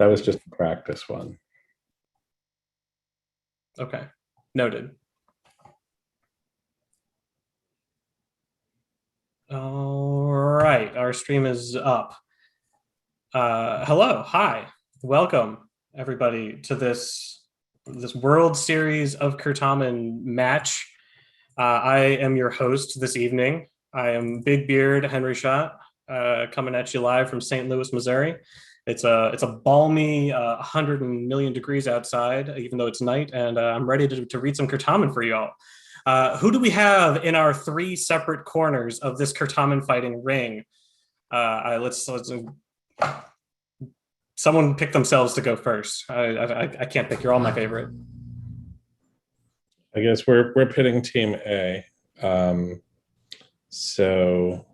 That was just a practice one. Okay, noted. All right, our stream is up. Hello, hi, welcome everybody to this World Series of Certamen match. I am your host this evening. I am Big Beard Henry Schott, coming at you live from St. Louis, Missouri. It's a balmy 100 million degrees outside, even though it's night, and I'm ready to read some Certamen for y'all. Who do we have in our three separate corners of this Certamen fighting ring? Let's someone pick themselves to go first. I can't pick. You're all my favorite. I guess we're pitting Team A. So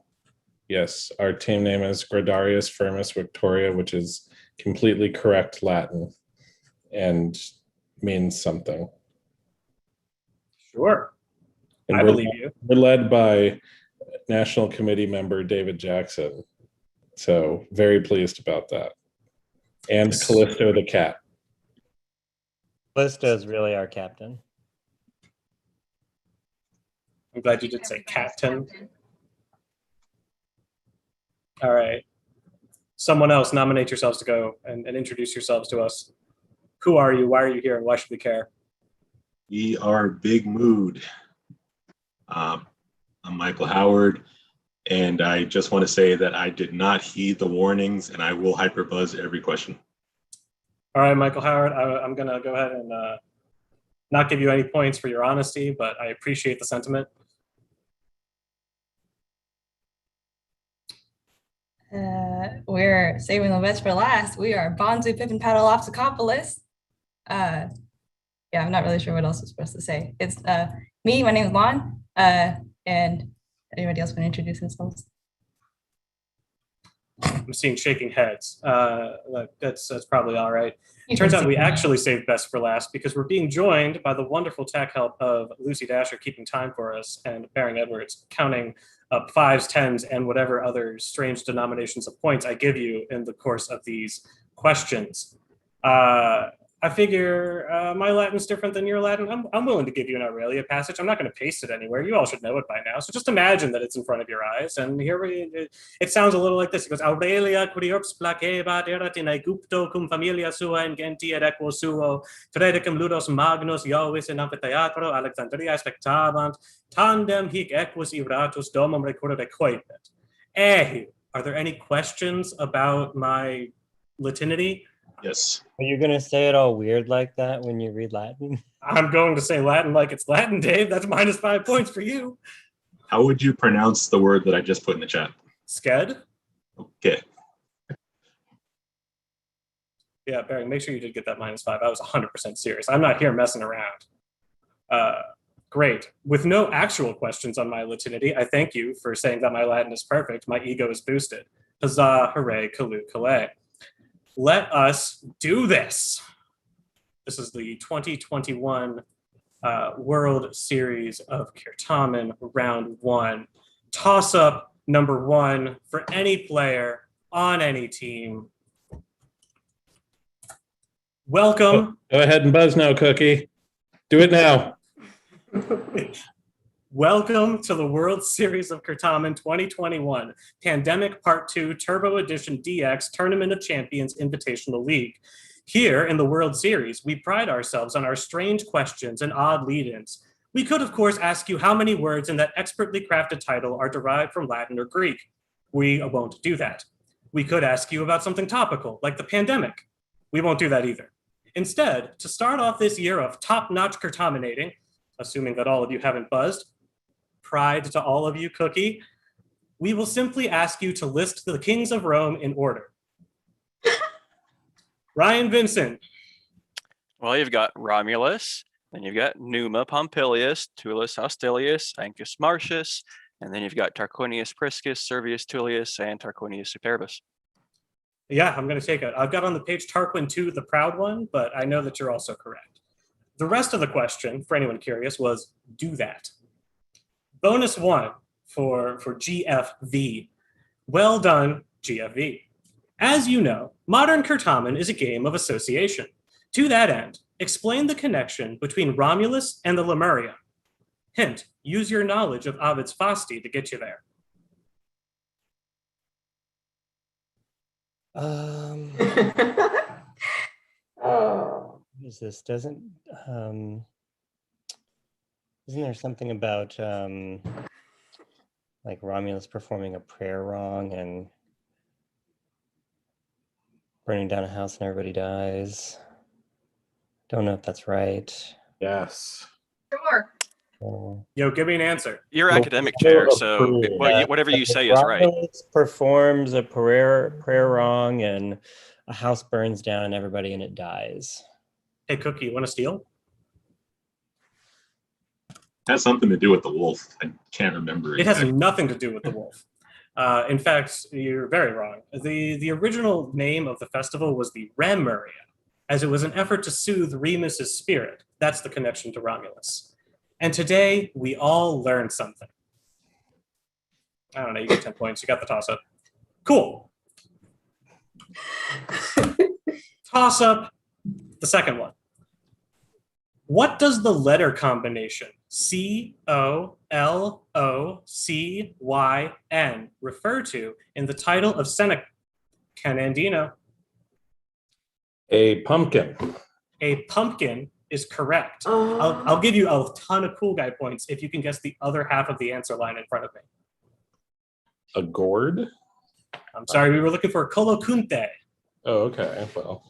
yes, our team name is Gradarius, Firmus, Victoria, which is completely correct Latin and means something. Sure. And I believe you. We're led by National Committee member David Jackson. So very pleased about that. And Callisto the cat. Callisto is really our captain. I'm glad you did say captain. All right. Someone else nominate yourselves to go and introduce yourselves to us. Who are you? Why are you here? And why should we care? We are Big Mood. I'm Michael Howard, and I just want to say that I did not heed the warnings, and I will hyperbuzz every question. All right, Michael Howard, I'm going to go ahead and not give you any points for your honesty, but I appreciate the sentiment. We're saving the best for last. We are Bonzu, Pippinpaddleopsicopolis. Yeah, I'm not really sure what else I'm supposed to say. It's me, my name is Lon, and anybody else want to introduce themselves? I'm seeing shaking heads. That's probably all right. It turns out we actually saved best for last because we're being joined by the wonderful tech help of Lucy Dasher keeping time for us and Baron Edwards counting up 5s, 10s, and whatever other strange denominations of points I give you in the course of these questions. I figure my Latin's different than your Latin. I'm willing to give you an Aurelia passage. I'm not going to paste it anywhere. You all should know it by now. So just imagine that it's in front of your eyes. And here it sounds a little like this. It goes, Aurelia quiriops placebat erat in Aegypto cum familia sua in genti et equo suo, tredicum ludos magnus Iovis in amphitheatro Alexandria spectabant, tandem hic equus iratus domum recurre coipet. Are there any questions about my Latinity? Yes. Are you going to say it all weird like that when you read Latin? I'm going to say Latin like it's Latin, Dave. That's -5 points for you. How would you pronounce the word that I just put in the chat? Sked? Okay. Yeah, Barry, make sure you did get that -5. I was 100% serious. I'm not here messing around. Great. With no actual questions on my Latinity, I thank you for saying that my Latin is perfect. My ego is boosted. Huzzah, hooray, Kalu, Calais. Let us do this. This is the 2021 World Series of Certamen, round 1. Toss-up number 1 for any player on any team. Welcome. Go ahead and buzz now, Cookie. Do it now. Welcome to the World Series of Certamen 2021, Pandemic Part 2 Turbo Edition DX Tournament of Champions Invitational League. Here in the World Series, we pride ourselves on our strange questions and odd lead-ins. We could, of course, ask you how many words in that expertly crafted title are derived from Latin or Greek. We won't do that. We could ask you about something topical, like the pandemic. We won't do that either. Instead, to start off this year of top-notch Certamenating, assuming that all of you haven't buzzed, pride to all of you, Cookie, we will simply ask you to list the kings of Rome in order. Ryan Vincent. Well, you've got Romulus, then you've got Numa Pompilius, Tullus Hostilius, Ancus Marcius, and then you've got Tarquinius Priscus, Servius Tullius, and Tarquinius Superbus. Yeah, I'm going to take it. I've got on the page Tarquin 2, the proud one, but I know that you're also correct. The rest of the question, for anyone curious, was do that. Bonus 1 for GFV. Well done, GFV. As you know, modern Certamen is a game of association. To that end, explain the connection between Romulus and the Lemuria. Hint, use your knowledge of Ovid's Fasti to get you there. What is this? Isn't there something about like Romulus performing a prayer wrong and burning down a house and everybody dies? Don't know if that's right. Yes. Sure. Yo, give me an answer. Your Well, academic we'll chair, so approve. whatever you say is right. Romulus performs a prayer wrong and a house burns down and everybody in it dies. Hey, Cookie, you want to steal? Has something to do with the wolf. I can't remember. It has exactly. nothing to do with the wolf. In fact, you're very wrong. The original name of the festival was the Remuria, as it was an effort to soothe Remus's spirit. That's the connection to Romulus. And today, we all learned something. I don't know, you get 10 points. You got the toss-up. Cool. Toss-up, the second one. What does the letter combination COLOCYN refer to in the title of Seneca Canandino? A pumpkin. A pumpkin is correct. I'll give you a ton of cool guy points if you can guess the other half of the answer line in front of me. A gourd? I'm sorry, we were looking for colocunte. Oh, okay. Well,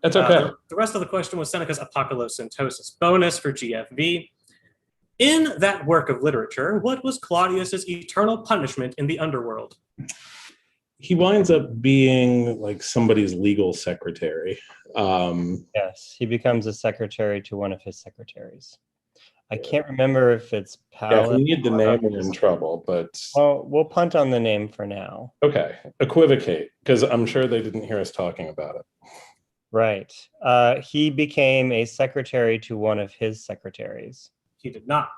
that's okay. The rest of the question was Seneca's Apocalypsintosis. Bonus for GFV. In that work of literature, what was Claudius's eternal punishment in the underworld? He winds up being like somebody's legal secretary. Yes, he becomes a secretary to one of his secretaries. I can't remember if it's Yeah, if we Pallas. need the name, we're in trouble, but Well, we'll punt on the name for now. okay. Equivocate, because I'm sure they didn't hear us talking about it. Right. He became a secretary to one of his secretaries. He did not.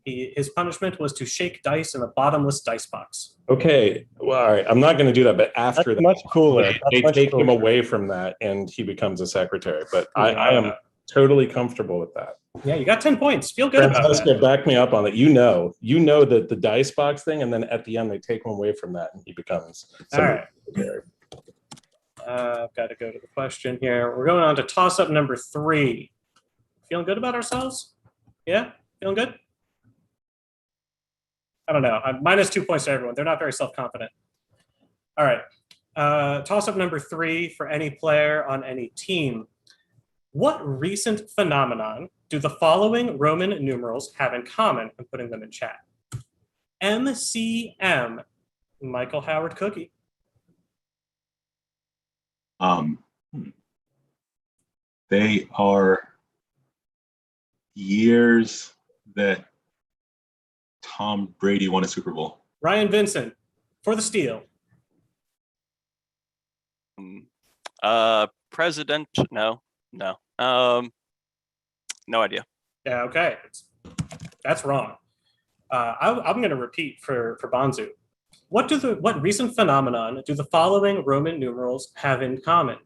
His punishment was to shake dice in a bottomless dice box. Okay, well, all right. I'm not going to do that, but after That's that, much cooler. they That's much take him cooler. away from that, and he becomes a secretary. But I Yeah. am totally comfortable with that. Yeah, you got 10 points. Feel good about Francesca, that. back me up on it. You know that the dice box thing, and then at the end they take him away from that, and he becomes All secretary. right. I've got to go to the question here. We're going on to toss-up number 3. Feeling good about ourselves? Yeah? Feeling good? I don't know. I'm minus 2 points to everyone. They're not very self-confident. All right. Toss-up number 3 for any player on any team. What recent phenomenon do the following Roman numerals have in common? I'm putting them in chat. MCM, Michael Howard Cookie. They are years that Tom Brady won a Super Bowl. Ryan Vincent for the steal. President? No. No idea. Yeah, okay. That's wrong. I'm going to repeat for Bonzu. What recent phenomenon do the following Roman numerals have in common?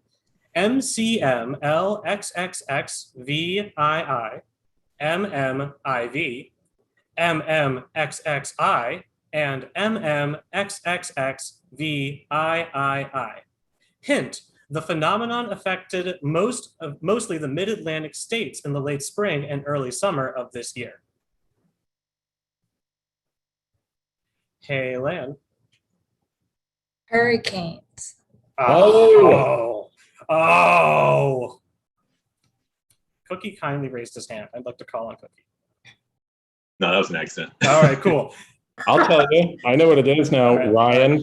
MCM, LXXX, VII, MMIV, MMXXI, and MMXXX, VIII. Hint, the phenomenon affected mostly the mid-Atlantic states in the late spring and early summer of this year. Hey, Lan. Hurricanes. Oh. Cookie kindly raised his hand. I'd like to call on Cookie. No, that was an accident. All right, cool. I'll tell you. I know what it is now. All right.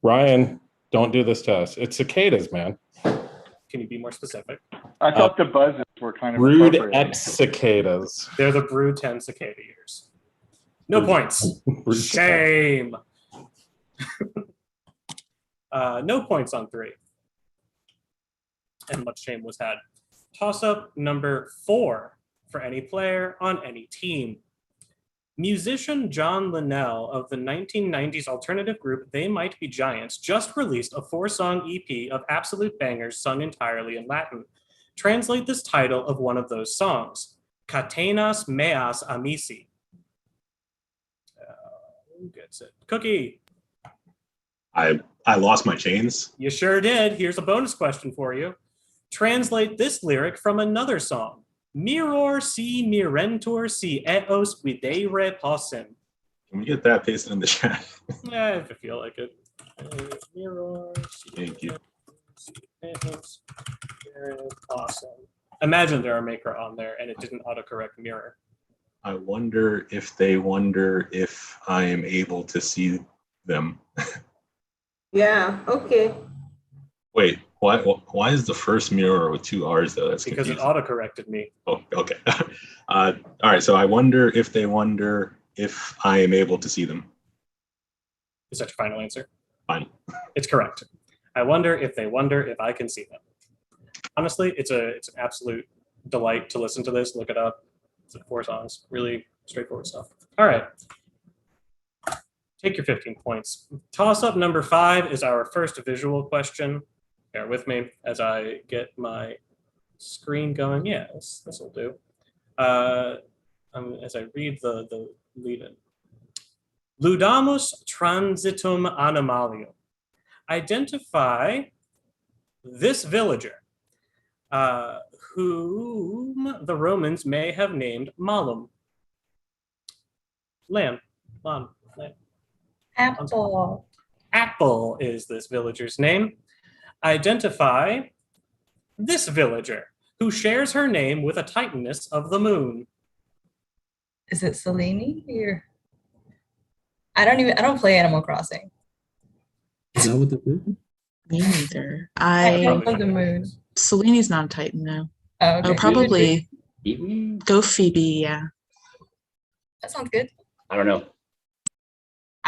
Ryan, don't do this to us. It's cicadas, man. Can you be more specific? I thought the buzzes were kind of Brood appropriate. X cicadas. They're the Brood 10 cicada years. No points. Brood 10. Shame. No points on 3. And much shame was had. Toss-up number 4 for any player on any team. Musician John Linnell of the 1990s alternative group They Might Be Giants just released a 4-song EP of absolute bangers sung entirely in Latin. Translate this title of one of those songs. Catenas meas amici. Who gets it? Cookie. I lost my chains. You sure did. Here's a bonus question for you. Translate this lyric from another song. Miror si mirentur si eos videre possem. Can we get that pasted in the chat? If you feel like it. Mirror si Thank you. eos videre possem. Imagine there are maker on there and it didn't autocorrect mirror. I wonder if they wonder if I am able to see them. Yeah, okay. Wait, why is the first mirror with 2 R's though? That's Because it confusing. autocorrected me. Oh, okay. All right, so I wonder if they wonder if I am able to see them. Is that your final answer? Final. It's correct. I wonder if they wonder if I can see them. Honestly, it's an absolute delight to listen to this. Look it up. It's 4 songs. Really straightforward stuff. All right. Take your 15 points. Toss-up number 5 is our first visual question. Bear with me as I get my screen going. Yeah, this will do. As I read the lead-in. Ludamus transitum animalium. Identify this villager, whom the Romans may have named Malum. Lamb. Apple. Apple is this villager's name. Identify this villager, who shares her name with a titaness of the moon. Is it Selene or? I don't play Animal Crossing. Is that what the moon? Me neither. I Probably love the moon. Selene's not a Titan though. Oh, okay. Oh, probably Phoebe? go Phoebe. Yeah. That sounds good. I don't know.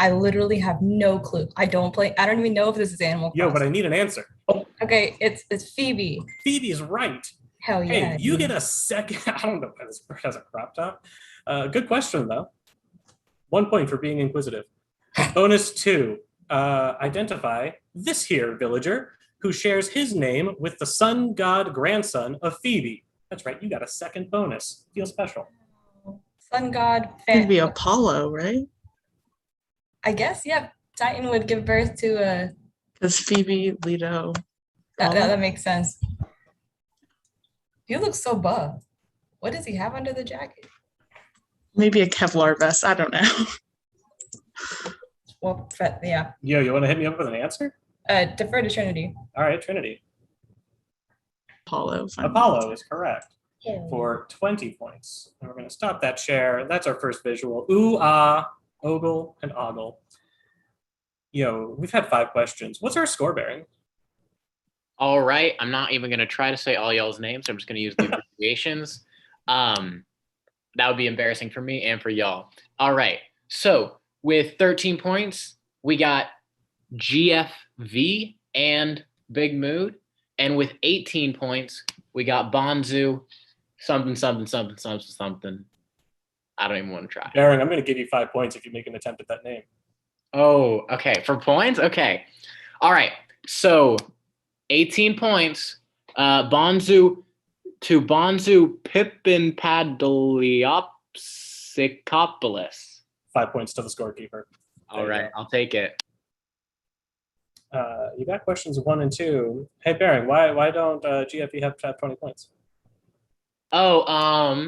I literally have no clue. I don't even know if this is Animal Crossing. Yo, but I need an answer. Okay, it's Phoebe. Phoebe is right. Hell yeah. Hey, you get a second. I don't know why this has a crop top. Good question, though. 1 point for being inquisitive. Bonus 2. Identify this here villager who shares his name with the sun god grandson of Phoebe. That's right. You got a second bonus. Feel special. Sun god. It'd be Apollo, right? I guess, yeah. Titan would give birth to a. Because Phoebe, Leto. That makes sense. He looks so buff. What does he have under the jacket? Maybe a Kevlar vest. I don't know. Well, yeah. Yo, you want to hit me up with an answer? Defer to Trinity. All right, Trinity. Apollo. Apollo is correct for 20 points. And we're going to stop that share. That's our first visual. Ooh, ah, ogle, and ogle. Yo, we've had 5 questions. What's our score bearing? All right. I'm not even going to try to say all y'all's names. I'm just going to use the abbreviations. That would be embarrassing for me and for y'all. All right. So with 13 points, we got GFV and Big Mood. And with 18 points, we got Bonzu, something. I don't even want to try. Darren, I'm going to give you 5 points if you make an attempt at that name. Oh, okay. For points? Okay. All right. So 18 points. Bonzu Pippinpaddleopsicopolis. 5 points to the scorekeeper. All right. I'll take it. You got questions 1 and 2. Hey, Baron, why don't GFE have 20 points? Oh,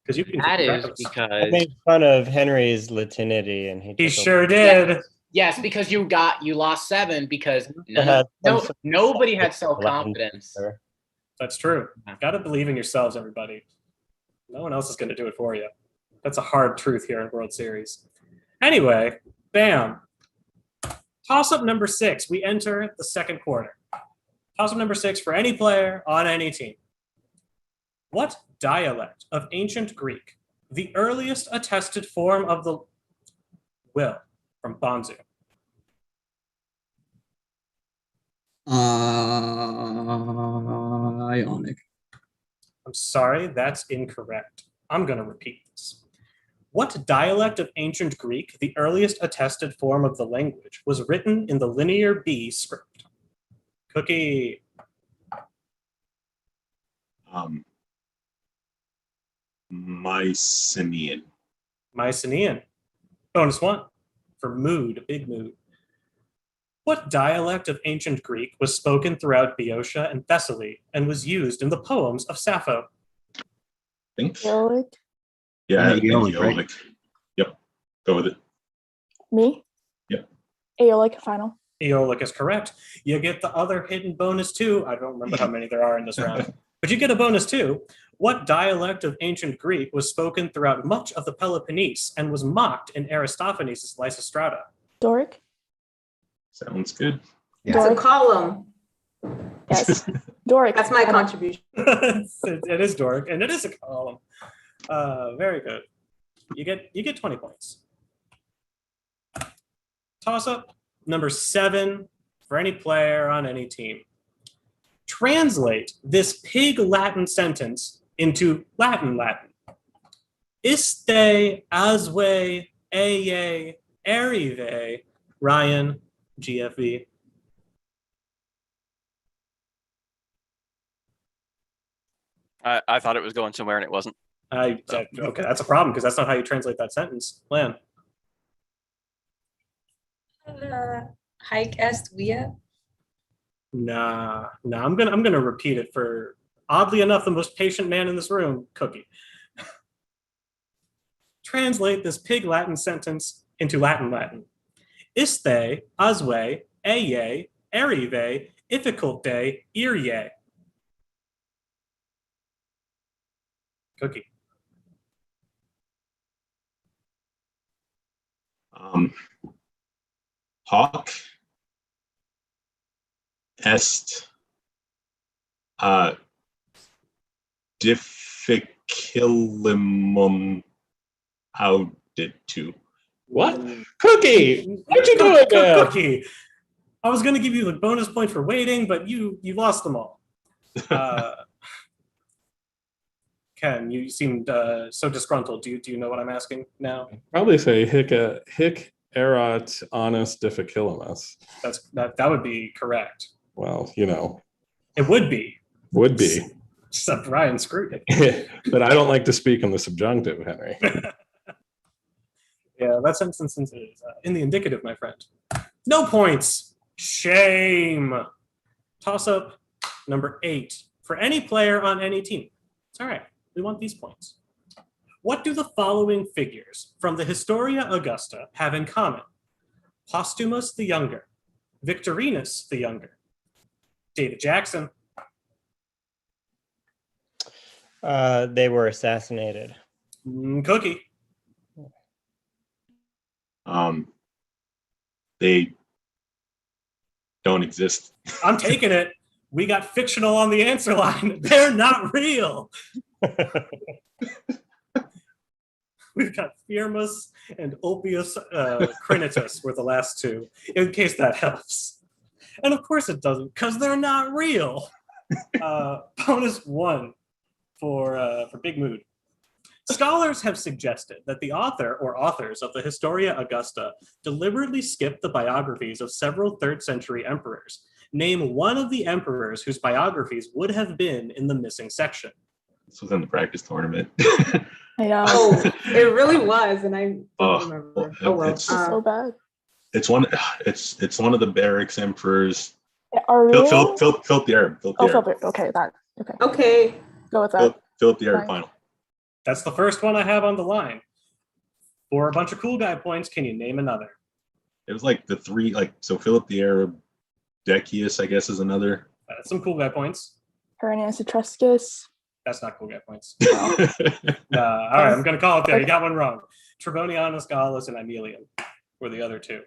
Because you can. that keep is track of this. I because made fun of Henry's Latinity, and He took a- sure did. yes, because you lost 7 because had some sort of nobody had self-confidence. self-confidence. That's true. Got to believe in yourselves, everybody. No one else is going to do it for you. That's a hard truth here in World Series. Anyway, bam. Toss-up number 6. We enter the second quarter. Toss-up number 6 for any player on any team. What dialect of ancient Greek, the earliest attested form of the will from Bonzu? Ionic. I'm sorry, that's incorrect. I'm going to repeat this. What dialect of ancient Greek, the earliest attested form of the language, was written in the Linear B script? Cookie. Mycenaean. Mycenaean. Bonus 1 for mood, big mood. What dialect of ancient Greek was spoken throughout Boeotia and Thessaly and was used in the poems of Sappho? I think. Aeolic? Yeah, Aeolic, right? Aeolic. Yep. Go with it. Me? Yep. Aeolic final. Aeolic is correct. You get the other hidden bonus 2. I don't remember how many there are in this round, but you get a bonus 2. What dialect of ancient Greek was spoken throughout much of the Peloponnese and was mocked in Aristophanes' Lysistrata? Doric? Sounds good. It's a column. Yes. Doric. That's my contribution. It is Doric, and it is a column. Very good. You get 20 points. Toss up number 7 for any player on any team. Translate this pig Latin sentence into Latin. Iste, asve, eye, erive. Ryan, GFV. I thought it was going somewhere and it wasn't. Okay, that's a problem because that's not how you translate that sentence. Lan. Hike est via. Nah. I'm gonna repeat it for, oddly enough, the most patient man in this room, Cookie. Translate this pig Latin sentence into Latin. Iste, asve, eye, erive, ifficulte, irie. Cookie. Hawk est difficillimum auditu. What? Cookie, what you doing now? Cookie. I was going to give you the bonus point for waiting, but you lost them all. Ken, you seemed so disgruntled. Do you know what I'm asking now? Probably say hic erat honest difficilimus. That would be correct. Well, you know. It would be. Would be. Except Ryan screwed it. But I don't like to speak in the subjunctive, Henry. Yeah, that sentence is in the indicative, my friend. No points. Shame. Toss up number 8 for any player on any team. It's all right. We want these points. What do the following figures from the Historia Augusta have in common? Postumus the Younger, Victorinus the Younger, David Jackson. They were assassinated. Cookie. They don't exist. I'm taking it. We got fictional on the answer line. They're not real. We've got Firmus and Ulpius Crinitus were the last 2, in case that helps. And of course it doesn't, because they're not real. Bonus 1 for Big Mood. Scholars have suggested that the author or authors of the Historia Augusta deliberately skipped the biographies of several 3rd century emperors. Name one of the emperors whose biographies would have been in the missing section. This was in the practice tournament. Yeah. Oh, it really was, and I don't remember. It's so bad. It's one of the barracks emperors. Philip the Arab. Okay, that. Okay. Go with that. Philip the Arab final. That's the first one I have on the line. For a bunch of cool guy points, can you name another? It was like the 3, so Philip the Arab, Decius, I guess, is another. That's some cool guy points. Herennius Etruscus. That's not cool guy points. All right, I'm going to call it there. You got one wrong. Trebonianus, Gallus, and Aemilian were the other 2.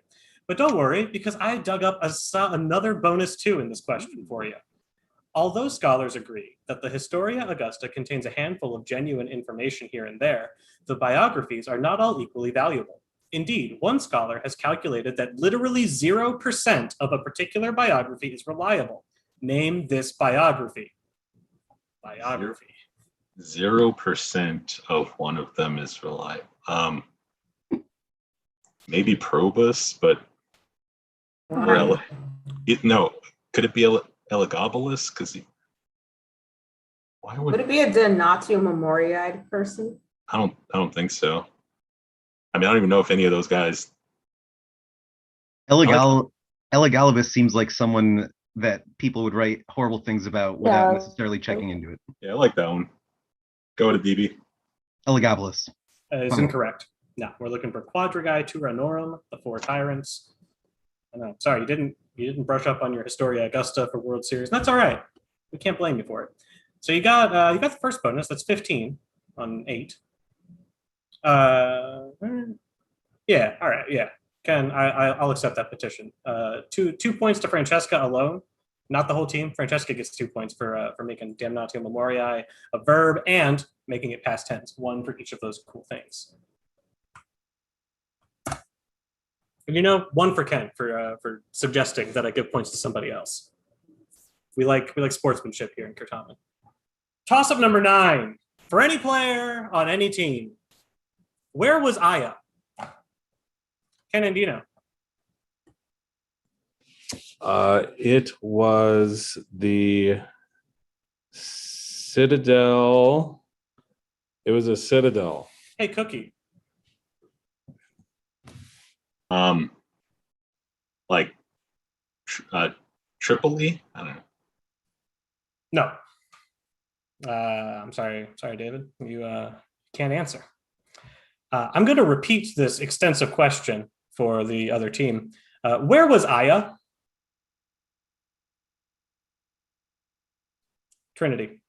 But don't worry, because I dug up another bonus 2 in this question for you. Although scholars agree that the Historia Augusta contains a handful of genuine information here and there, the biographies are not all equally valuable. Indeed, one scholar has calculated that literally 0% of a particular biography is reliable. Name this biography. 0% of one of them is reliable. Maybe Probus, but Wow. no. Could it be Elagabalus? Because why Would it be a Donatio Memoriae person? I don't think so. I mean, I don't even know if any of those guys. Elagabalus seems like someone that people would write horrible things about without Yeah. necessarily checking into it. Yeah, I like that one. Go to DB. Elagabalus. Is Fine. incorrect. No, we're looking for Quadrigae Turanorum, the 4 tyrants. I know. Sorry, you didn't brush up on your Historia Augusta for World Series. That's all right. We can't blame you for it. So you got the first bonus. That's 15 on 8. Yeah. All right. Yeah. Ken, I'll accept that petition. 2 points to Francesca alone, not the whole team. Francesca gets 2 points for making Damnatio Memoriae a verb and making it past tense. 1 for each of those cool things. And 1 for Ken for suggesting that I give points to somebody else. We like sportsmanship here in Certamen. Toss up number 9 for any player on any team. Where was Aya? Ken and Dino. It was the Citadel. It was a Citadel. Hey, Cookie. Like Tripoli? I don't know. No. I'm sorry, David. You can't answer. I'm going to repeat this extensive question for the other team. Where was Aya? Trinity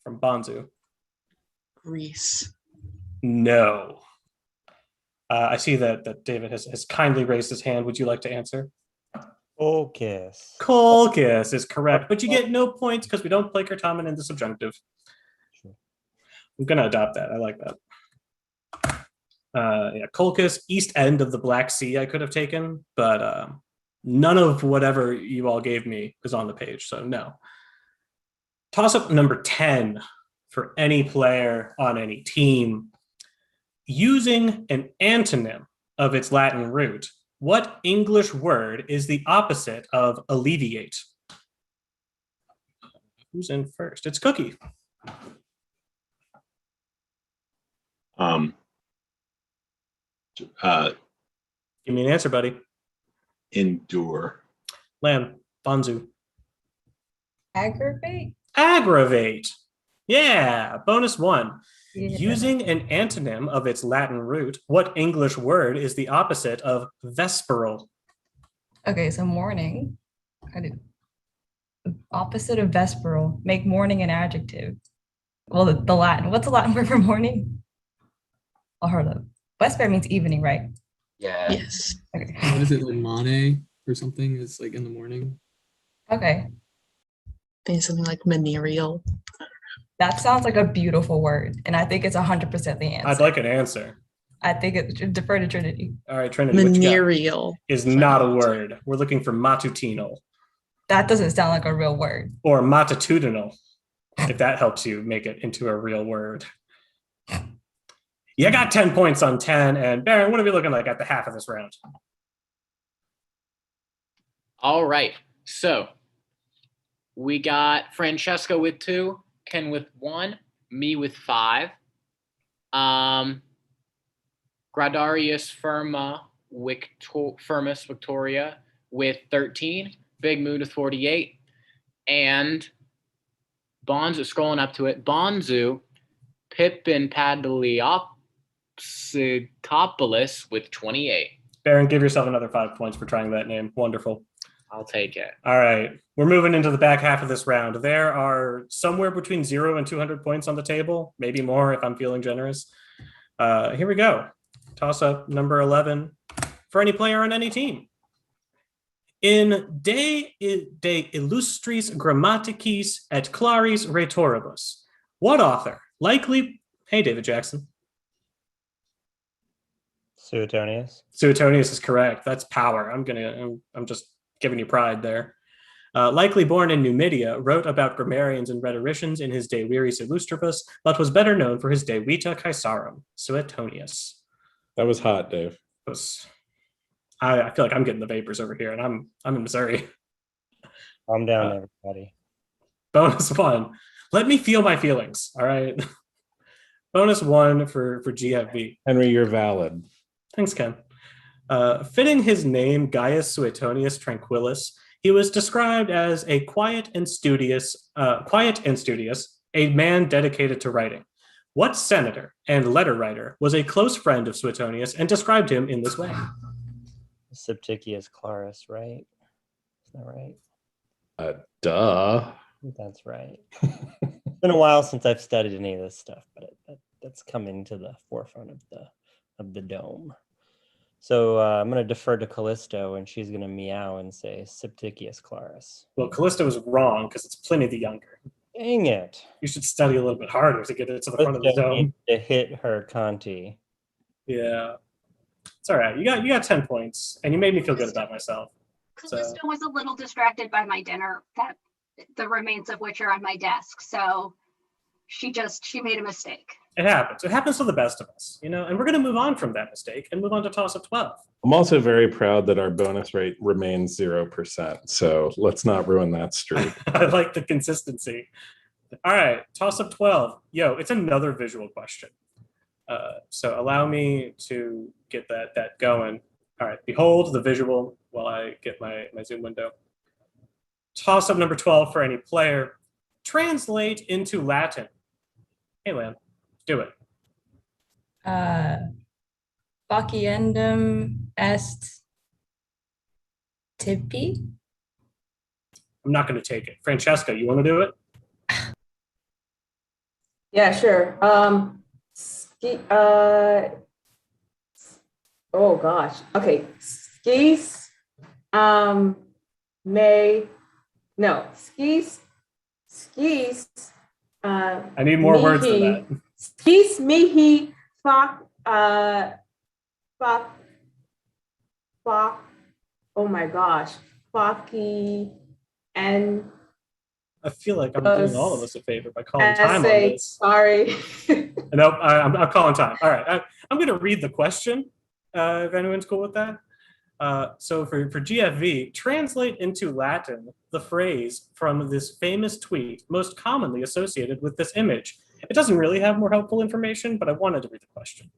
from Bonzu. Greece. No. I see that David has kindly raised his hand. Would you like to answer? Colchis. Colchis is correct, but you get no points because we don't play Certamen in the subjunctive. Sure. I'm going to adopt that. I like that. Colchis, east end of the Black Sea I could have taken, but none of whatever you all gave me was on the page, so no. Toss up number 10 for any player on any team. Using an antonym of its Latin root, what English word is the opposite of alleviate? Who's in first? It's Cookie. Give me an answer, buddy. Endure. Lamb, Bonzu. Aggravate? Aggravate. Yeah, bonus 1. Yeah. Using an antonym of its Latin root, what English word is the opposite of vesperal? Okay, so morning. The opposite of vesperal. Make morning an adjective. Well, the Latin. What's the Latin word for morning? I'll hold up. Vesper means evening, right? Yeah. Yes. Okay. What is it, like Mane or something? It's like in the morning. Okay. Maybe something like manerial. That sounds like a beautiful word, and I think it's 100% the answer. I'd like an answer. I think it should defer to Trinity. All right, Trinity, what you got? Manerial. Is not a word. We're looking for matutinal That doesn't sound like a real word. or matitudinal, if that helps you make it into a real word. You got 10 points on 10, and Baron, what are we looking like at the half of this round? All right. So we got Francesco with 2, Ken with 1, me with 5. Gradarius Firmus Victoria with 13, Big Mood with 48, and Bonzu, scrolling up to it, Bonzu, Pippinpaddleopsicopolis with 28. Baron, give yourself another 5 points for trying that name. Wonderful. I'll take it. All right. We're moving into the back half of this round. There are somewhere between 0 and 200 points on the table, maybe more if I'm feeling generous. Here we go. Toss up number 11 for any player on any team. In de illustris grammaticis et claris rhetoribus, what author likely... Hey, David Jackson. Suetonius. Suetonius is correct. That's power. I'm just giving you pride there. likely born in Numidia, wrote about grammarians and rhetoricians in his De Viris Illustribus, but was better known for his De Vita Caesarum, Suetonius. That was hot, Dave. I feel like I'm getting the vapors over here, and I'm in Missouri. Calm down, everybody. Bonus 1. Let me feel my feelings, all right? Bonus 1 for GFV. Henry, you're valid. Thanks, Ken. Fitting his name Gaius Suetonius Tranquillus, he was described as a quiet and studious, a man dedicated to writing. What senator and letter writer was a close friend of Suetonius and described him in this way? Septicius Clarus, right? Is that right? Duh. That's right. It's been a while since I've studied any of this stuff, but that's coming to the forefront of the dome. So I'm going to defer to Callisto, and she's going to meow and say Septicius Clarus. Well, Callisto is wrong because it's Pliny the Younger. Dang it! You should study a little bit harder to get it to the front of the dome. To hit her Conti. Yeah, it's all right. You got 10 points, and you made me feel good about myself. Callisto was a little distracted by my dinner, that the remains of which are on my desk. So she made a mistake. It happens. It happens to the best of us, and we're going to move on from that mistake and move on to toss-up 12. I'm also very proud that our bonus rate remains 0%. So let's not ruin that streak. I like the consistency. All right, toss-up 12. Yo, it's another visual question. So allow me to get that going. All right, behold the visual while I get my Zoom window. Toss-up number 12 for any player. Translate into Latin. Hey, Lam, do it. Faciendum est tibi? I'm not going to take it. Francesca, you want to do it? Yeah, sure. Oh gosh. Okay. Skis. Skis. I need more words than that. Skis mihi fuck. Oh my gosh. Fucky and. I feel like I'm doing all of us a favor by calling time on this. Sorry. Nope, I'm calling time. All right, I'm going to read the question, if anyone's cool with that. So for GFV, translate into Latin the phrase from this famous tweet most commonly associated with this image. It doesn't really have more helpful information, but I wanted to read the question.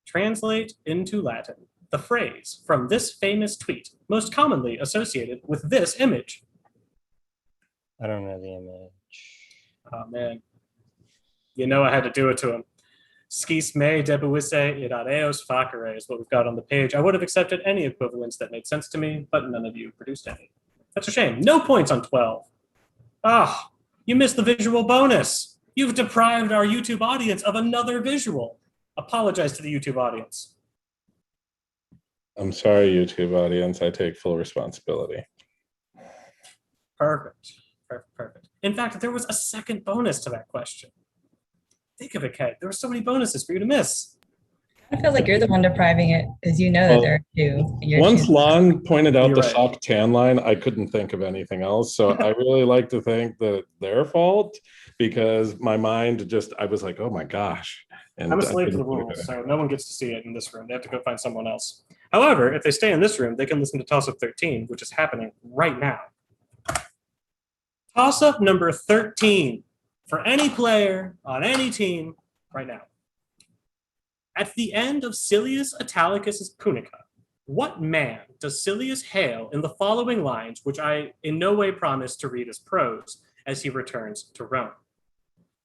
Translate into Latin the phrase from this famous tweet most commonly associated with this image. I don't know the image. Oh man, I had to do it to him. Skis me debuisse irareos facere is what we've got on the page. I would have accepted any equivalents that made sense to me, but none of you produced any. That's a shame. No points on 12. You missed the visual bonus. You've deprived our YouTube audience of another visual. Apologize to the YouTube audience. I'm sorry, YouTube audience. I take full responsibility. Perfect. In fact, there was a second bonus to that question. Think of it, Kate. There were so many bonuses for you to miss. I feel like you're the one depriving it because you know that there are two. Once Lon pointed out the sock tan line, I couldn't think of anything else. So I really like to think that their fault because my mind I was like, oh my gosh. And I'm a slave to the rules, so no one gets to see it in this room. They have to go find someone else. However, if they stay in this room, they can listen to Toss-Up 13, which is happening right now. Toss-Up number 13 for any player on any team right now. At the end of Silius Italicus's Punica, what man does Silius hail in the following lines, which I in no way promise to read as prose, as he returns to Rome?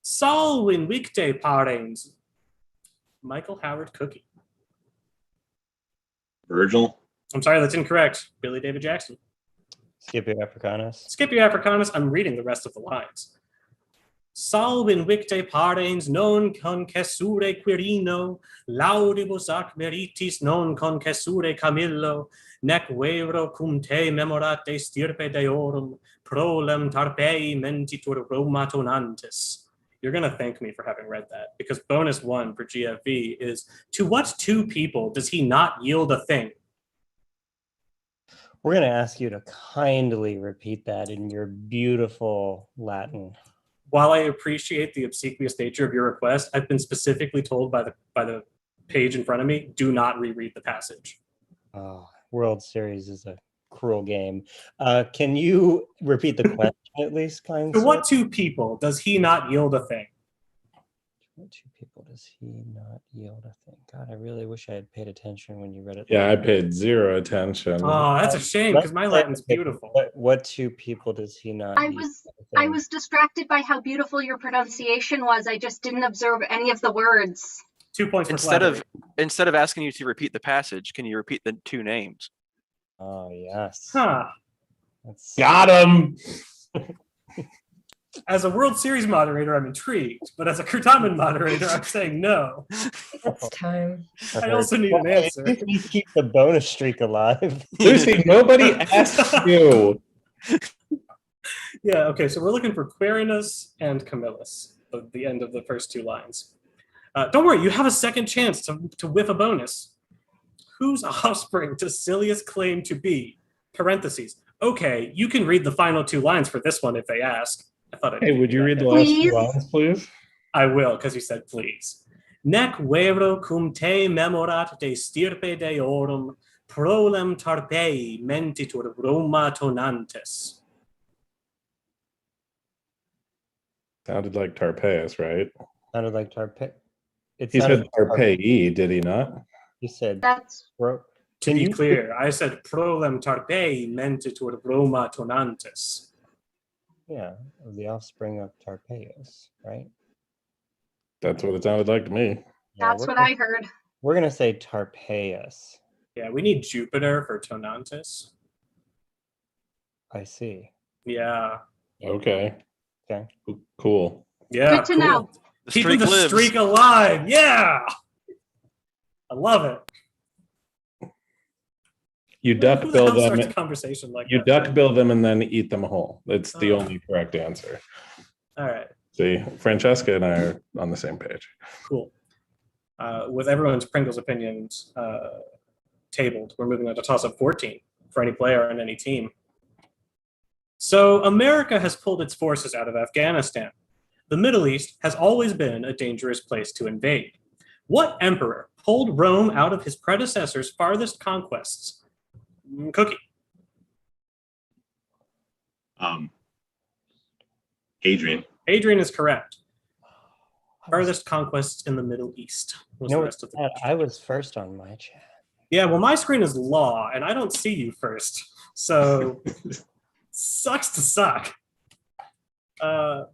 Salvin victe parens. Michael Howard Cookie. Virgil. I'm sorry, that's incorrect. Billy David Jackson. Scipio Africanus. Scipio Africanus. I'm reading the rest of the lines. Salvin victe parens non concessure Quirino, laudibus ac meritis non concessure Camillo, nec vero cum te memorate stirpe deorum, prolem tarpei mentitur Roma tonantis. You're going to thank me for having read that, because bonus 1 for GFV is, to what two people does he not yield a thing? We're going to ask you to kindly repeat that in your beautiful Latin. While I appreciate the obsequious nature of your request, I've been specifically told by the page in front of me, do not reread the passage. Oh, World Series is a cruel game. Can you repeat the question at least, kind To sir? what two people does he not yield a thing? What two people does he not yield a thing? God, I really wish I had paid attention when you read it. Yeah, I paid zero attention. Oh, that's a shame because my Latin's beautiful. What two people does he not I was distracted by how beautiful your pronunciation was. I just didn't observe any of the words. 2 points for Instead flattery. of asking you to repeat the passage, can you repeat the two names? Oh, yes. Huh. Got him. As a World Series moderator, I'm intrigued, but as a Certamen moderator, I'm saying no. It's time. I also need an answer. You keep the bonus streak alive. Lucy, nobody asked you. Yeah, okay, so we're looking for Quirinus and Camillus, the end of the first two lines. Don't worry, you have a second chance to whiff a bonus. Whose offspring does Silius claim to be? Parentheses. Okay, you can read the final two lines for this one if they ask. I thought Hey, would you read the last two lines, please? I will, because you said please. Nec vero cum te memorat de stirpe deorum prolem tarpei mentitur Roma tonantes. Sounded like Tarpeus, right? Sounded like Tarpe. He said Tarpei, did he not? He said that's. To be clear, I said prolem tarpei mentitur Roma tonantes. Yeah, the offspring of Tarpeus, right? That's what it sounded like to me. That's what I heard. We're going to say Tarpeus. Yeah, we need Jupiter for tonantes. I see. Yeah. Okay. Okay. Cool. Yeah. Good to know. Keeping the streak alive. Yeah. I love it. You duck Who the bill hell them. starts a conversation like You that? duck bill them and then eat them whole. That's the only correct answer. All right. See, Francesca and I are on the same page. Cool. With everyone's Pringles opinions tabled, we're moving on to toss-up 14 for any player on any team. So America has pulled its forces out of Afghanistan. The Middle East has always been a dangerous place to invade. What emperor pulled Rome out of his predecessor's farthest conquests? Cookie. Adrian. Adrian is correct. Farthest conquests in the Middle East was the rest of the I was first on my chat. Yeah, well, my screen is law, and I don't see you first. So, sucks to suck.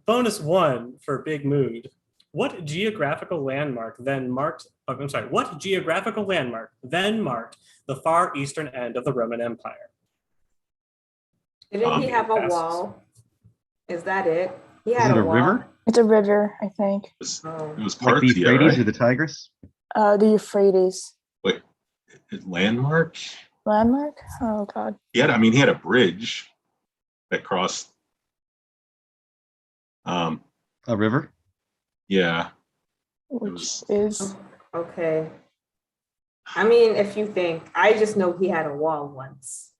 Bonus 1 for Big Mood. What geographical landmark then marked the far eastern end of the Roman Empire? Didn't he have a wall? Is that it? He had Is it a wall. river? It's a river, I think. It was Like the Parthia, Euphrates right? or the Tigris? The Euphrates. Wait, landmark? Landmark? Oh, God. He had a bridge that crossed. A river? Yeah. Which is. Okay. I mean, if you think, I just know he had a wall once.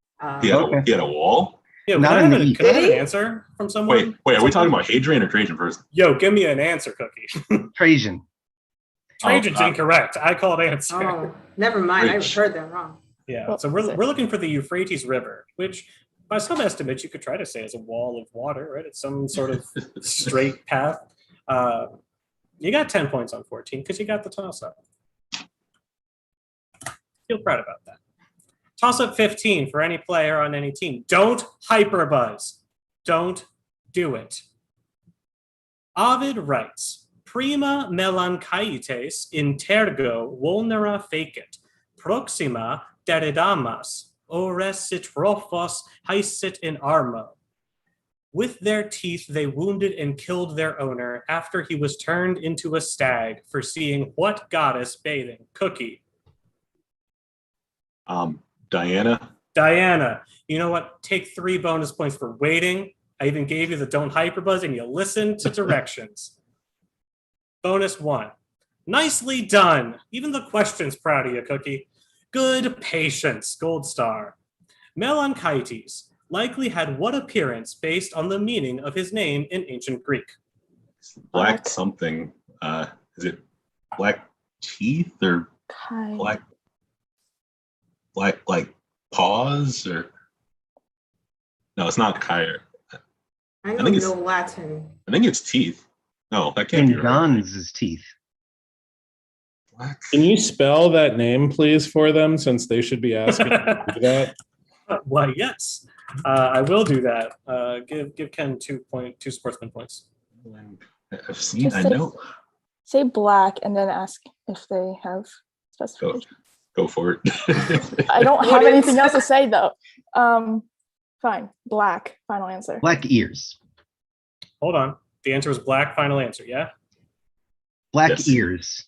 He had a wall? Yeah, Not can in I the have east. an answer from someone? Wait, are we talking about Hadrian or Trajan first? Yo, give me an answer, Cookie. Trajan. Trajan's incorrect. I called answer. Oh, never mind. I Bridge. heard that wrong. Yeah, so we're looking for the Euphrates River, which by some estimates you could try to say is a wall of water, right? It's some sort of straight path. You got 10 points on 14 because you got the toss-up. Feel proud about that. Toss-up 15 for any player on any team. Don't hyperbuzz. Don't do it. Ovid writes, Prima melanchaites in tergo vulnera fecit, proxima deridamas, ores citrophos haesit in armo. With their teeth they wounded and killed their owner after he was turned into a stag for seeing what goddess bathing? Cookie. Diana. Diana. You know what? Take 3 bonus points for waiting. I even gave you the don't hyperbuzz and you listen to directions. Bonus 1. Nicely done. Even the question's proud of you, Cookie. Good patience. Gold star. Melanchites likely had what appearance based on the meaning of his name in ancient Greek? Black something. Is it black teeth or black like paws or? No, it's not Kyre. I think it's know Latin. I think it's teeth. No, that can't be right. Guns' teeth. Can you spell that name, please, for them, since they should be asking to do that? Why, yes, I will do that. Give Ken 2 sportsman points. I've seen. Just I say, know. say black and then ask if they have specification. Go for it. I don't have anything else to say though. Fine. Black. Final answer. Black ears. Hold on. The answer was black. Final answer. Yeah. Black ears.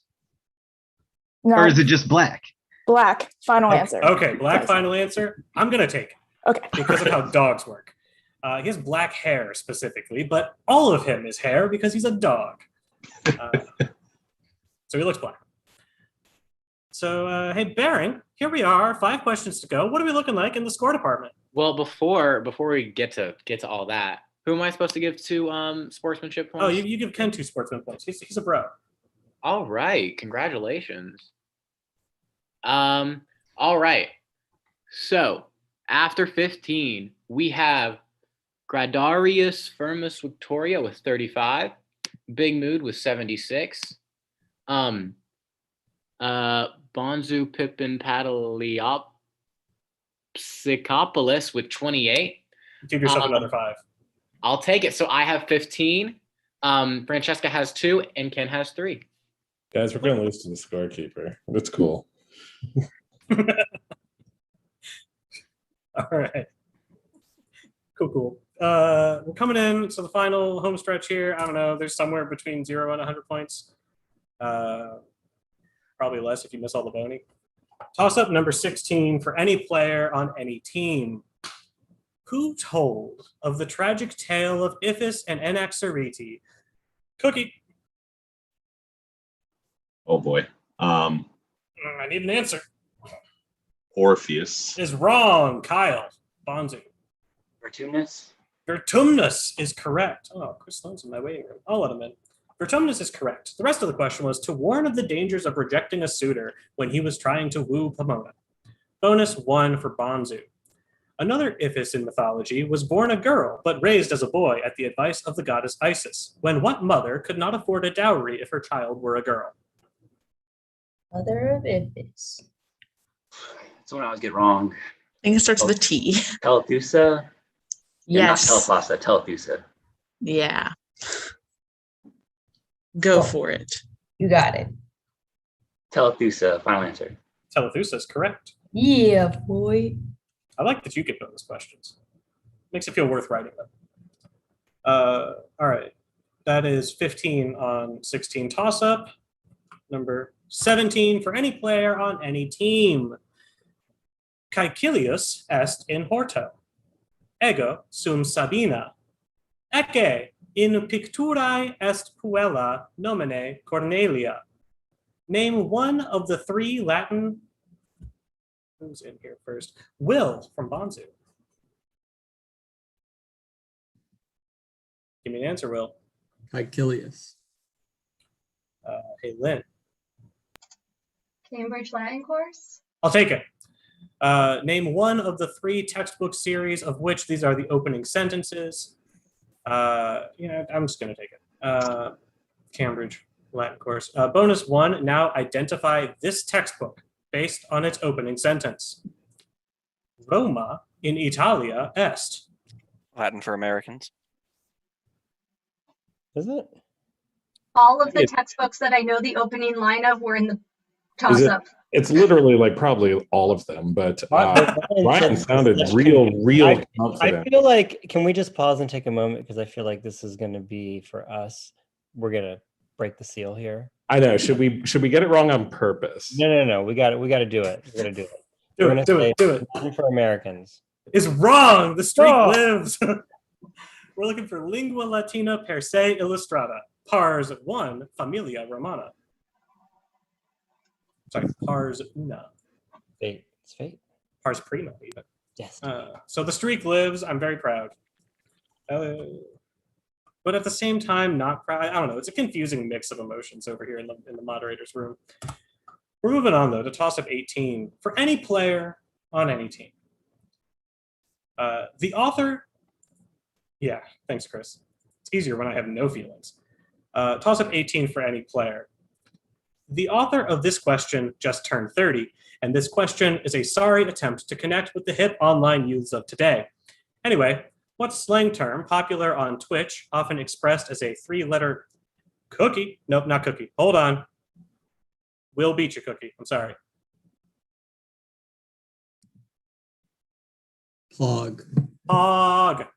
No. Or is it just black? Black. Final answer. Okay. Black. Yes. Final answer. I'm gonna take it. Okay. Because of how dogs work. He has black hair specifically, but all of him is hair because he's a dog. So he looks black. So, hey, Baron, here we are. 5 questions to go. What are we looking like in the score department? Well, before we get to all that, who am I supposed to give 2 sportsmanship points? Oh, you give Ken 2 sportsman points. He's a bro. All right, congratulations. All right. So after 15, we have Gradarius Firmus Victoria with 35, Big Mood with 76, Bonzu Pippinpaddleopsicopolis with 28. Give yourself another 5. I'll take it. So I have 15. Francesca has 2, and Ken has 3. Guys, we're going to lose to the scorekeeper. That's cool. All right. Cool. We're coming in to the final home stretch here. I don't know. There's somewhere between 0 and 100 points. Probably less if you miss all the bony. Toss up number 16 for any player on any team. Who told of the tragic tale of Iphis and Anaxarete? Cookie. Oh boy. I need an answer. Orpheus. Is wrong. Kyle. Bonzu. Vertumnus. Vertumnus is correct. Oh, Chris Sloan's in my waiting room. I'll let him in. Vertumnus is correct. The rest of the question was to warn of the dangers of rejecting a suitor when he was trying to woo Pomona. Bonus 1 for Bonzu. Another Iphis in mythology was born a girl, but raised as a boy at the advice of the goddess Isis, when what mother could not afford a dowry if her child were a girl? Mother of Iphis. That's one I always get wrong. I think it starts with a T. Telethusa? Yes. Not Telephassa, Telethusa. Yeah. Go for it. You got it. Telethusa, final answer. Telethusa is correct. Yeah, boy. I like that you get bonus questions. Makes it feel worth writing them. All right. That is 15 on 16 toss-up. Number 17 for any player on any team. Caecilius est in horto. Ego sum Sabina. Ecce in picturae est puella nomine Cornelia. Name one of the 3 Latin. Who's in here first? Will from Bonzu. Give me an answer, Will. Caecilius. Hey, Lynn. Cambridge Latin course. I'll take it. Name one of the 3 textbook series of which these are the opening sentences. I'm just going to take it. Cambridge Latin course. Bonus 1, now identify this textbook based on its opening sentence. Roma in Italia est. Latin for Americans. Is it? All of the textbooks that I know the opening line of were in the toss-up. It's literally like probably all of them, but Ryan sounded real confident. I feel like, can we just pause and take a moment? Because I feel like this is going to be for us. We're going to break the seal here. I know. Should we get it wrong on purpose? No. We got to do it. We got to do it. Do it. Latin for Americans. Is wrong. The streak lives. We're looking for lingua latina per se illustrata. Pars 1, familia romana. Sorry, pars una. Fate. It's fate. Pars prima, even. So the streak lives. I'm very proud. But at the same time, not proud. I don't know. It's a confusing mix of emotions over here in the moderator's room. We're moving on, though, to toss-up 18 for any player on any team. The author, yeah, thanks, Chris. It's easier when I have no feelings. Toss-up 18 for any player. The author of this question just turned 30, and this question is a sorry attempt to connect with the hip online youths of today. Anyway, what slang term, popular on Twitch, often expressed as a 3-letter cookie? Nope, not cookie. Hold on. Will beat you, cookie. I'm sorry. Pog. Pog.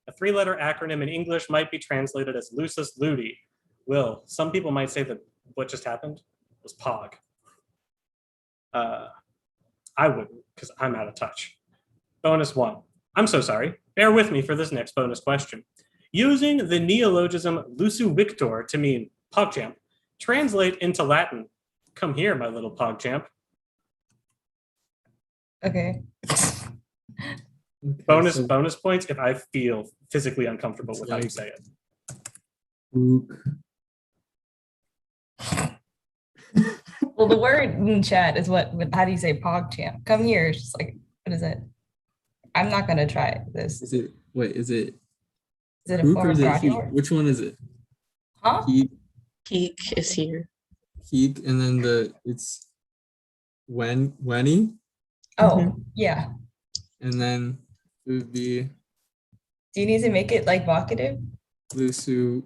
A 3-letter acronym in English might be translated as lusus ludi. Will, some people might say that what just happened was Pog. I wouldn't, because I'm out of touch. Bonus 1. I'm so sorry. Bear with me for this next bonus question. Using the neologism lusu victor to mean PogChamp, translate into Latin. Come here, my little PogChamp. Okay. Bonus points if I feel physically uncomfortable with how you say it. Well, the word in chat is how do you say PogChamp? Come here. It's just like, what is it? I'm not gonna try this. Is it a Hook form or of is it body Heek? word? Which one is it? Huh? Heek is here. Heek, and then it's Wenny, Oh, yeah. and then it would be Do you need to make it like vocative? Lusu.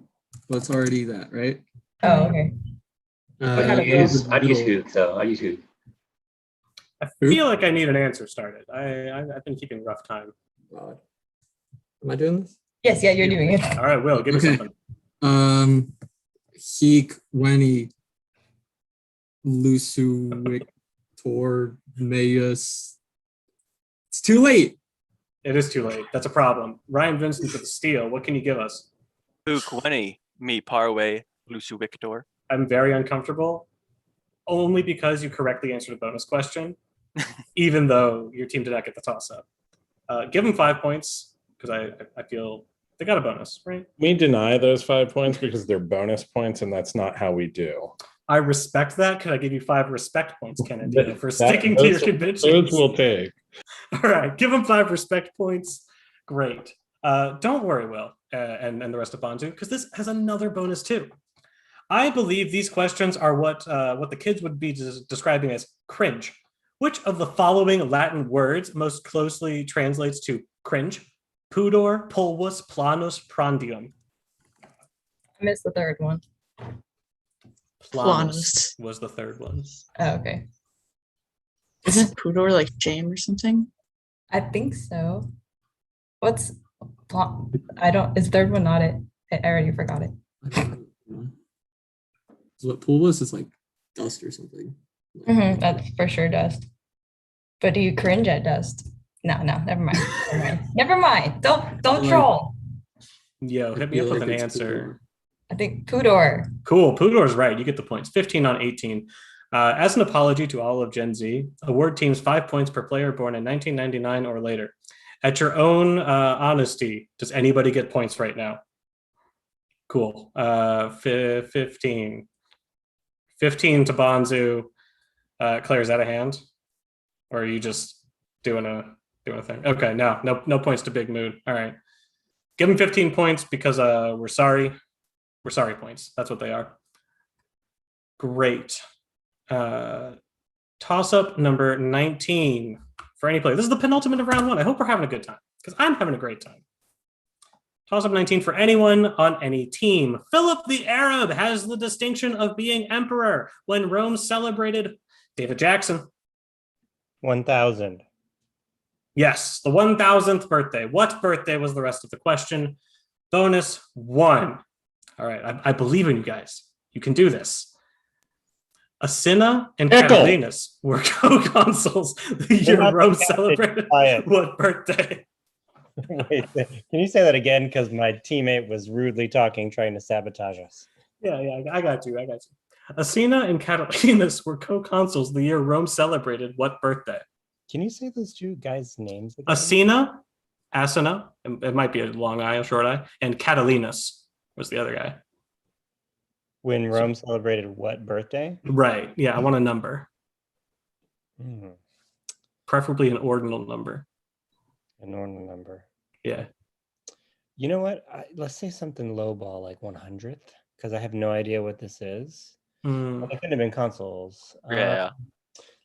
Well, it's already that, right? Oh, okay. I'd use Hook, though. I use Hook. I feel like I need an answer started. I've been keeping rough time. God. Am I doing this? Yes, yeah, you're doing it. All right, Will, give me something. Heek, Wenny, Lusu, Victor, Mayus. It's too late. It is too late. That's a problem. Ryan Vincent with the steal. What can you give us? Hook, Wenny, me, Parway, Lusu, Victor. I'm very uncomfortable, only because you correctly answered a bonus question, even though your team did not get the toss-up. Give them 5 points, because I feel they got a bonus, right? We deny those 5 points because they're bonus points, and that's not how we do. I respect that. Could I give you 5 respect points, Kennedy, for sticking to your convictions? Those we'll take. All right, give them 5 respect points. Great. Don't worry, Will, and the rest of Bonzu, because this has another bonus too. I believe these questions are what the kids would be describing as cringe. Which of the following Latin words most closely translates to cringe? Pudor, pulvus, planus, prandium. I missed the third one. Planus was the third one. Oh, okay. Isn't pudor like shame or something? I think so. Is third one not it? I already forgot it. So what Pulvis is like dust or something. That's for sure dust. But do you cringe at dust? No, never mind. Never mind. Don't troll. Yo, hit me up with an answer. I think pudor. Cool. Pudor's right. You get the points. 15 on 18. As an apology to all of Gen Z, award teams 5 points per player born in 1999 or later. At your own honesty, does anybody get points right now? Cool. 15. 15 to Bonzu. Claire, is that a hand? Or are you just doing a thing? Okay, no points to Big Mood. All right. Give them 15 points because we're sorry. We're sorry points. That's what they are. Great. Toss-up number 19 for any player. This is the penultimate of round 1. I hope we're having a good time because I'm having a great time. Toss-up 19 for anyone on any team. Philip the Arab has the distinction of being emperor when Rome celebrated David Jackson. 1000. Yes, the 1000th birthday. What birthday was the rest of the question? Bonus 1. All right, I believe in you guys. You can do this. Asina and Catalinus were co-consuls the year Rome celebrated what birthday? Wait, can you say that again? Because my teammate was rudely talking, trying to sabotage us. Yeah, I got you. Asina and Catalinus were co-consuls the year Rome celebrated what birthday? Can you say those two guys' names again? Asina, it might be a long I, a short I, and Catalinus was the other guy. When Rome celebrated what birthday? Right. Yeah, I want a number. Hmm. Preferably an ordinal number. An ordinal number. Yeah. You know what? Let's say something lowball, like 100th, because I have no idea what this is. Well, it could have been consoles. Yeah.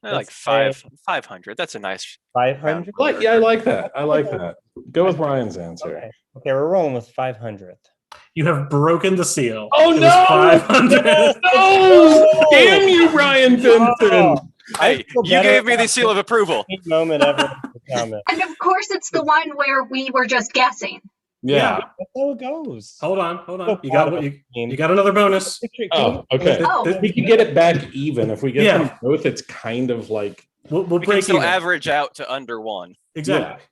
Like let's say 500. That's a nice 500. Yeah, I like that. I like that. Go with Ryan's answer. Okay, we're rolling with 500th. You have broken the seal. Oh It was no! 500. No! Damn you, Ryan Vincent! Hey, you gave me the seal of approval. Moment ever. And of course, it's the one where we were just guessing. Yeah. That's how it goes. Hold on. You got another bonus. Oh, okay. We can get it back even. If we get them both, it's kind of like we'll We break can still even. average out to under 1. Exactly.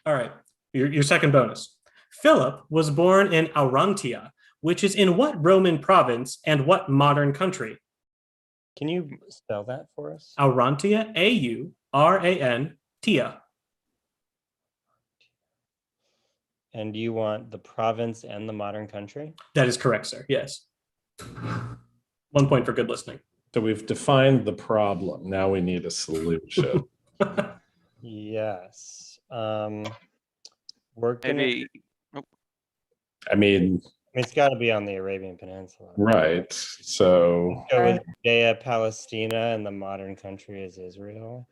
All right. Your second bonus. Philip was born in Aurantia, which is in what Roman province and what modern country? Can you spell that for us? Aurantia, A-U-R-A-N-Tia. And do you want the province and the modern country? That is correct, sir. Yes. 1 point for good listening. So we've defined the problem. Now we need a solution. Yes. We're gonna. I mean, It's got to be on the Arabian Peninsula. right. So Go with Judea, Palestina, and the modern country is Israel.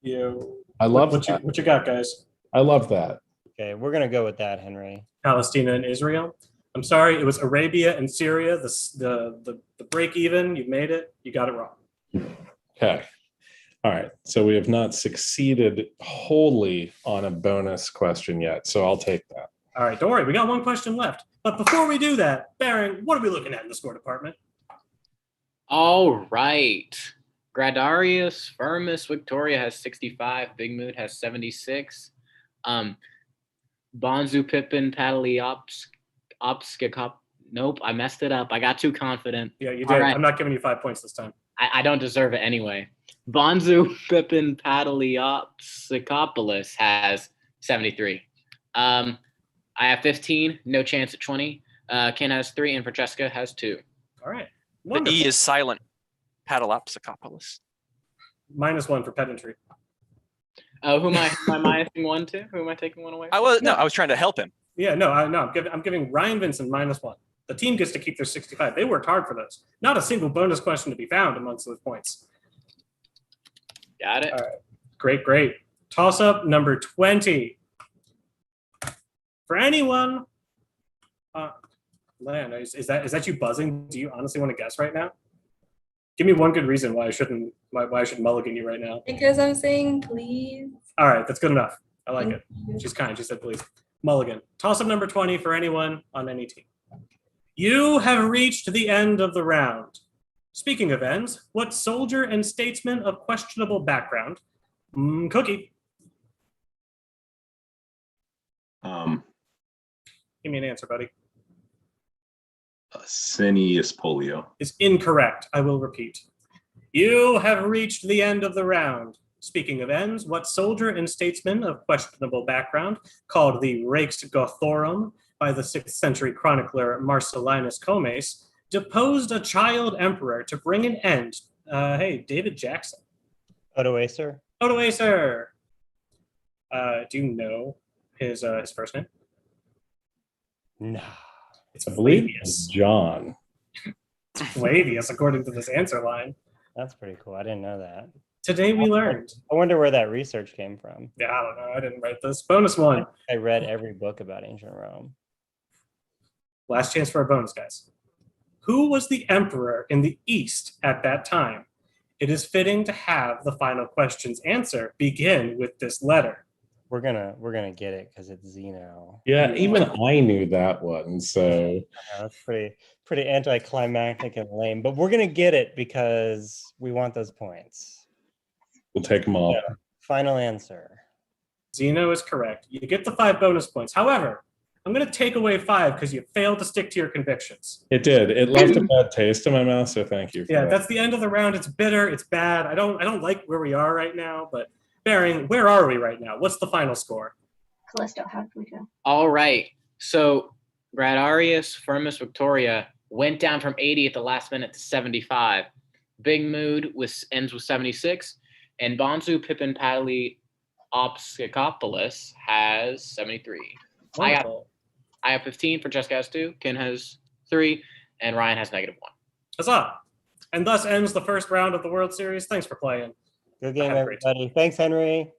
I love what you got, guys. I love that. Okay, we're gonna go with that, Henry. Palestina and Israel. I'm sorry, it was Arabia and Syria. The break even. You made it. You got it wrong. Okay. All right. So we have not succeeded wholly on a bonus question yet. So I'll take that. All right, don't worry. We got one question left. But before we do that, Baron, what are we looking at in the score department? All right. Gradarius, Firmus, Victoria has 65. Big Mood has 76. Bonzu, Pippinpaddleopsicopolis. Nope, I messed it up. I got too confident. Yeah, you All did. right. I'm not giving you 5 points this time. I don't deserve it anyway. Bonzu, Pippinpaddleopsicopolis has 73. I have 15, no chance at 20. Ken has 3, and Francesca has 2. All right. The Wonderful. E is silent. Paddleopsicopolis. -1 for pedantry. Who am I minusing 1 to? Who am I taking 1 away? I was trying to help him. Yeah, no, I'm giving Ryan Vincent -1. The team gets to keep their 65. They worked hard for those. Not a single bonus question to be found amongst those points. Got it. All right. Great. Toss up number 20. For anyone, Lan, is that you buzzing? Do you honestly want to guess right now? Give me one good reason why I shouldn't mulligan you right now. Because I'm saying please. All right, that's good enough. I like it. She's kind. She said please. Mulligan. Toss up number 20 for anyone on any team. You have reached the end of the round. Speaking of ends, what soldier and statesman of questionable background? Cookie. Give me an answer, buddy. Cineas Polio. Is incorrect. I will repeat. You have reached the end of the round. Speaking of ends, what soldier and statesman of questionable background, called the Rex Gothorum by the 6th century chronicler Marcellinus Comes, deposed a child emperor to bring an end? Hey, David Jackson. Odoacer. Odoacer. Do you know his first name? No. It's I believe Flavius. John. Flavius, according to this answer line. That's pretty cool. I didn't know that. Today we learned. I wonder where that research came from. Yeah, I don't know. I didn't write this. Bonus 1. I read every book about ancient Rome. Last chance for a bonus, guys. Who was the emperor in the East at that time? It is fitting to have the final question's answer begin with this letter. We're gonna get it because it's Zeno. Yeah, even I knew that one. So That's pretty anticlimactic and lame, but we're gonna get it because we want those points. we'll take them all. Yeah. Final answer. Zeno is correct. You get the 5 bonus points. However, I'm going to take away 5 because you failed to stick to your convictions. It did. It left a bad taste in my mouth. So thank you. For Yeah, that. that's the end of the round. It's bitter. It's bad. I don't like where we are right now, but Baring, where are we right now? What's the final score? Callisto, how did we go? All right. So Gradarius, Firmus, Victoria went down from 80 at the last minute to 75. Big Mood ends with 76. And Bonzu, Pippinpaddleopsicopolis has 73. I have 15. Francesca has 2. Ken has 3. And Ryan has -1. Huzzah. And thus ends the first round of the World Series. Thanks for playing. Good game, everybody. Thanks, Henry.